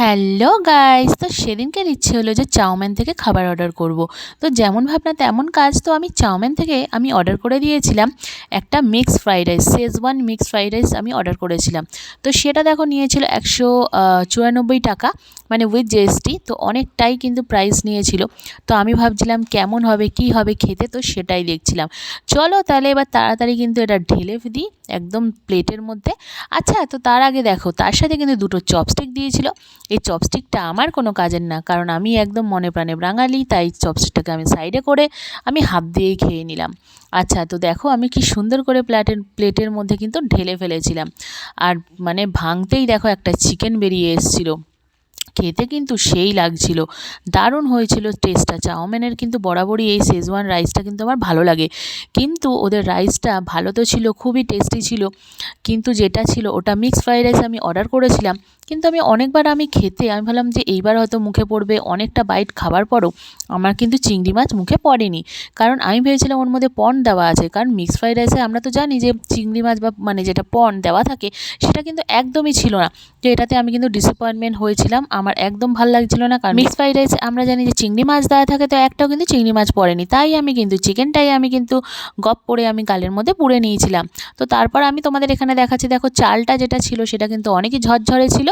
Hello guys, তো সেদিনকার ইচ্ছে হলো যে চাউমিন থেকে খাবার অর্ডার করব। তো যেমন ভাবনা তেমন কাজ, তো আমি চাউমিন থেকে অর্ডার করে দিয়েছিলাম একটা mix fried rice, schezwan mix fried rice আমি অর্ডার করেছিলাম। তো সেটা দেখো নিয়েছিল 194 টাকা, মানে উইথ জিএসটি। তো অনেকটাই কিন্তু প্রাইস নিয়েছিল। তো আমি ভাবছিলাম কেমন হবে কি হবে খেতে, তো সেটাই দেখছিলাম। চলো তাহলে এবার তাড়াতাড়ি কিন্তু এটা ঢেলে দিই একদম প্লেটের মধ্যে। আচ্ছা, তো তার আগে দেখো তার সাথে কিন্তু দুটো চপস্টিক দিয়েছিল। এই চপস্টিকটা আমার কোনো কাজের না, কারণ আমি একদম মনে প্রাণে বাঙালি, তাই চপস্টিকটাকে আমি সাইডে করে আমি হাত দিয়েই খেয়ে নিলাম। আচ্ছা, তো দেখো আমি কি সুন্দর করে প্লেটের মধ্যে কিন্তু ঢেলে ফেলেছিলাম। আর মানে ভাঙতেই দেখো একটা চিকেন বেরিয়ে এসেছিলো। খেতে কিন্তু সেই লাগছিল, দারুণ হয়েছিল টেস্টটা। চাউমিনের কিন্তু বরাবরই এই শেজওয়ান রাইসটা কিন্তু আমার ভালো লাগে, কিন্তু ওদের রাইসটা ভালো তো ছিল, খুবই টেস্টি ছিল, কিন্তু যেটা ছিল ওটা মিক্স ফ্রাইড রাইস আমি অর্ডার করেছিলাম। কিন্তু অনেকবার খেতে আমি ভাবলাম যে এইবার হয়তো মুখে পড়বে, অনেকটা বাইট খাবার পরও আমার কিন্তু চিংড়ি মাছ মুখে পড়েনি। কারণ আমি ভেবেছিলাম ওর মধ্যে পন দেওয়া আছে, কারণ মিক্স ফ্রাইড রাইসে আমরা তো জানি যে চিংড়ি মাছ বা মানে যেটা পন দেওয়া থাকে সেটা কিন্তু একদমই ছিল না। তো এটাতে আমি কিন্তু ডিসঅ্যাপয়েন্টমেন্ট হয়েছিলাম, আমার একদম ভালো লাগছিল না। কারণ মিক্স ফ্রাইড রাইসে আমরা জানি যে চিংড়ি মাছ দেওয়া থাকে, তো একটাও কিন্তু চিংড়ি মাছ পড়েনি। তাই আমি কিন্তু চিকেনটাই গপ করে আমি গালের মধ্যে পুড়ে নিয়েছিলাম। তো তারপর আমি তোমাদের এখানে দেখাচ্ছি, দেখো চালটা যেটা ছিল সেটা কিন্তু অনেকই ঝরঝরে ছিল,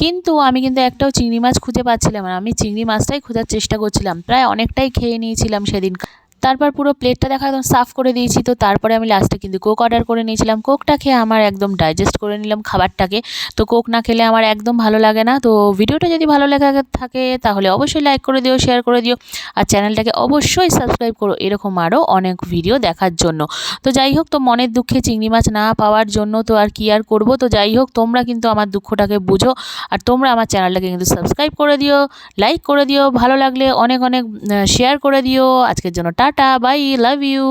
কিন্তু আমি কিন্তু একটাও চিংড়ি মাছ খুঁজে পাচ্ছিলাম না। আমি চিংড়ি মাছটাই খোঁজার চেষ্টা করছিলাম, প্রায় অনেকটাই খেয়ে নিয়েছিলাম সেদিন। তারপর পুরো প্লেটটা দেখা একদম সাফ করে দিয়েছি। তো তারপরে আমি লাস্টে কিন্তু কোক অর্ডার করে নিয়েছিলাম। কোকটা খেয়ে আমার একদম ডাইজেস্ট করে নিলাম খাবারটাকে। তো কোক না খেলে আমার একদম ভালো লাগে না। তো ভিডিওটা যদি ভালো লেগে থাকে তাহলে অবশ্যই লাইক করে দিও, শেয়ার করে দিও, আর চ্যানেলটাকে অবশ্যই সাবস্ক্রাইব করো এরকম আরও অনেক ভিডিও দেখার জন্য। তো যাই হোক, তো মনের দুঃখে চিংড়ি মাছ না পাওয়ার জন্য তো আর কি আর করবো। তো যাই হোক, তোমরা কিন্তু আমার দুঃখটাকে বুঝো, আর তোমরা আমার চ্যানেলটাকে কিন্তু সাবস্ক্রাইব করে দিও, লাইক করে দিও, ভালো লাগলে অনেক অনেক শেয়ার করে দিও। আজকের জন্য টাটা, বাই, লাভ ইউ।